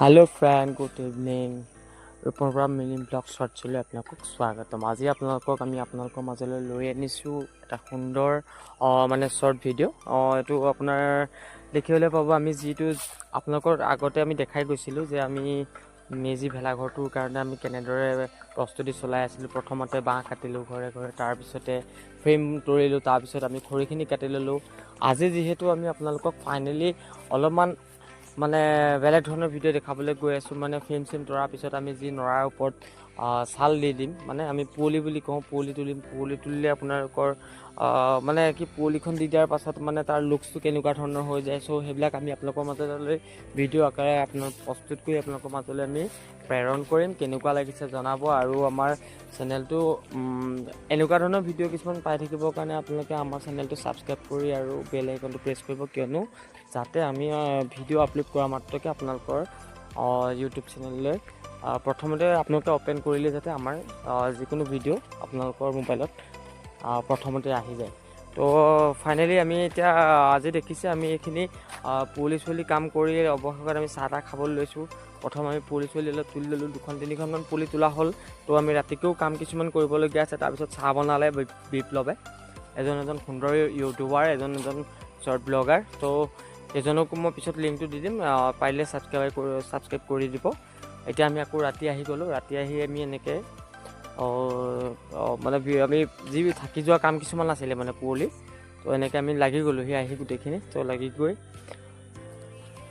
Hello friend good evening ৰূপৰ mini blog শৰ্টছলৈ আপোনালোকক স্বাগতম। আজি আপোনালোকৰ মাজলৈ লৈ আনিছোঁ এটা সুন্দৰ মানে শৰ্ট ভিডিঅ'। এইটো আপোনাৰ দেখিবলৈ পাব। আমি যিটো আপোনালোকৰ আগতে আমি দেখাই গৈছিলোঁ যে আমি মেজি ভেলাঘৰটোৰ কাৰণে আমি কেনেদৰে প্ৰস্তুতি চলাই আছিলোঁ। প্ৰথমতে বাঁহ কাটিলোঁ ঘৰে ঘৰে, তাৰপিছতে ফ্ৰেম তৰিলোঁ, তাৰপিছত আমি খৰিখিনি কাটি ল'লোঁ। আজি যিহেতু আমি আপোনালোকক ফাইনেলি অলপমান মানে বেলেগ ধৰণৰ ভিডিঅ' দেখাবলৈ গৈ আছোঁ। মানে ফ্ৰেম চেম তৰাৰ পিছত আমি যি নৰাৰ ওপৰত ছাল দি দিম, মানে আমি পুৱলি বুলি কওঁ, পুৱলি তুলিম। পুৱলি তুলিলে আপোনালোকৰ মানে কি পুৱলিখন দি দিয়াৰ পাছত মানে তাৰ লুকছটো কেনেকুৱা ধৰণৰ হৈ যায়। চ' সেইবিলাক আমি আপোনালোকৰ মাজলৈ ভিডিঅ' আকাৰে প্ৰস্তুত কৰি আপোনালোকৰ মাজলৈ আমি প্ৰেৰণ কৰিম। কেনেকুৱা লাগিছে জনাব। আৰু আমাৰ চেনেলটো এনেকুৱা ধৰণৰ ভিডিঅ' কিছুমান পাই থাকিবৰ কাৰণে আপোনালোকে আমাৰ চেনেলটো ছাবস্ক্ৰাইব কৰি আৰু বেল আইকনটো প্ৰেছ কৰিব, কিয়নো যাতে আমি ভিডিঅ' আপলোড কৰা মাত্ৰকে আপোনালোকৰ ইউটিউব চেনেললৈ প্ৰথমতে আপোনালোকে অ'পেন কৰিলে যাতে আমাৰ যিকোনো ভিডিঅ' আপোনালোকৰ মোবাইলত প্ৰথমতে আহি যায়। তো ফাইনেলি আমি এতিয়া আজি দেখিছে আমি এইখিনি পুলি চুলি কাম কৰি অৱশেষত আমি চাহ তাহ খাবলৈ লৈছোঁ। প্ৰথম আমি পুলি চুলি অলপ তুলি ল'লোঁ, 2-3খনমান পুলি তোলা হ'ল। তো আমি ৰাতিকেও কাম কিছুমান কৰিবলগীয়া আছে। তাৰপিছত চাহ বনালে বিপ্লৱে, এজন সুন্দৰ ইউটিউবাৰ, এজন শ্বৰ্ট ব্লগাৰ। তো এজনকো মই পিছত লিংকটো দি দিম, পাৰিলে ছাবস্ক্ৰাইব কৰি দিব। এতিয়া আমি আকৌ ৰাতি আহি গ'লোঁ। ৰাতি আহি আমি এনেকৈ মানে আমি যি থাকি যোৱা কাম কিছুমান আছিলে মানে পুৱলি, তো এনেকৈ আমি লাগি গ'লোঁহি আহি গোটেইখিনি। তো লাগি গৈ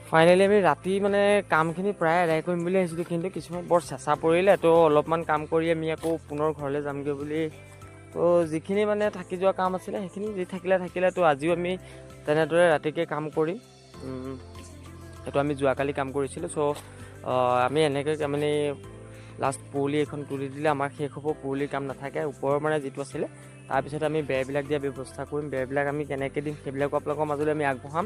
ফাইনেলি আমি ৰাতি মানে কামখিনি প্ৰায় আদায় কৰিম বুলি আহিছিলোঁ, কিন্তু কিছুমান বৰ চেঁচা পৰিলে। তো অলপমান কাম কৰি আমি আকৌ পুনৰ ঘৰলৈ যামগৈ বুলি। তো যিখিনি মানে থাকি যোৱা কাম আছিলে সেইখিনি যি থাকিলে। তো আজিও আমি তেনেদৰে ৰাতিকৈ কাম কৰিম। সেইটো আমি যোৱাকালি কাম কৰিছিলোঁ। চ' আমি এনেকৈ মানে লাষ্ট পুৱলি এখন তুলি দিলে আমাৰ শেষ হ'ব। পুৱলিৰ কাম নাথাকে, ওপৰৰ মানে যিটো আছিলে। তাৰপিছত আমি বেৰবিলাক দিয়া ব্যৱস্থা কৰিম। বেৰবিলাক আমি কেনেকৈ দিম সেইবিলাকো আপোনালোকৰ মাজলৈ আমি আগবঢ়াম।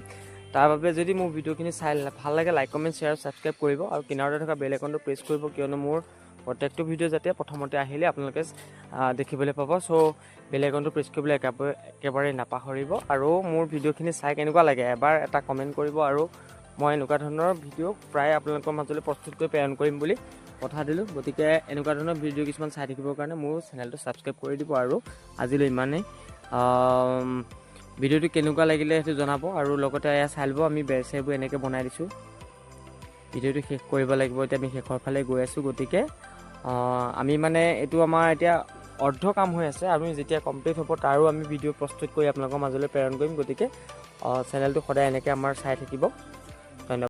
তাৰ বাবে যদি মোৰ ভিডিঅ'খিনি চাই ভাল লাগে, লাইক কমেণ্ট শ্বেয়াৰ ছাবস্ক্ৰাইব কৰিব আৰু কিনাৰতে থকা বেল আইকনটো প্ৰেছ কৰিব, কিয়নো মোৰ প্ৰত্যেকটো ভিডিঅ' যাতে প্ৰথমতে আহিলে আপোনালোকে দেখিবলৈ পাব। চ' বেল আইকনটো প্ৰেছ কৰিবলৈ একেবাৰে নাপাহৰিব। আৰু মোৰ ভিডিঅ'খিনি চাই কেনেকুৱা লাগে এবাৰ এটা কমেণ্ট কৰিব। আৰু মই এনেকুৱা ধৰণৰ ভিডিঅ' প্ৰায় আপোনালোকৰ মাজলৈ প্ৰস্তুত কৰি প্ৰেৰণ কৰিম বুলি কথা দিলোঁ। গতিকে এনেকুৱা ধৰণৰ ভিডিঅ' কিছুমান চাই থাকিবৰ কাৰণে মোৰ চেনেলটো ছাবস্ক্ৰাইব কৰি দিব। আৰু আজিলৈ ইমানেই। ভিডিঅ'টো কেনেকুৱা লাগিলে সেইটো জনাব। আৰু লগতে এয়া চাই ল'ব, আমি বেৰ চেৰবোৰ এনেকৈ বনাই দিছোঁ। ভিডিঅ'টো শেষ কৰিব লাগিব। এতিয়া আমি শেষৰ ফালে গৈ আছোঁ। গতিকে আমি মানে এইটো আমাৰ এতিয়া অৰ্ধ কাম হৈ আছে। আমি যেতিয়া কমপ্লিট হ'ব তাৰো আমি ভিডিঅ' প্ৰস্তুত কৰি আপোনালোকৰ মাজলৈ প্ৰেৰণ কৰিম। গতিকে চেনেলটো সদায় এনেকৈ আমাৰ চাই থাকিব।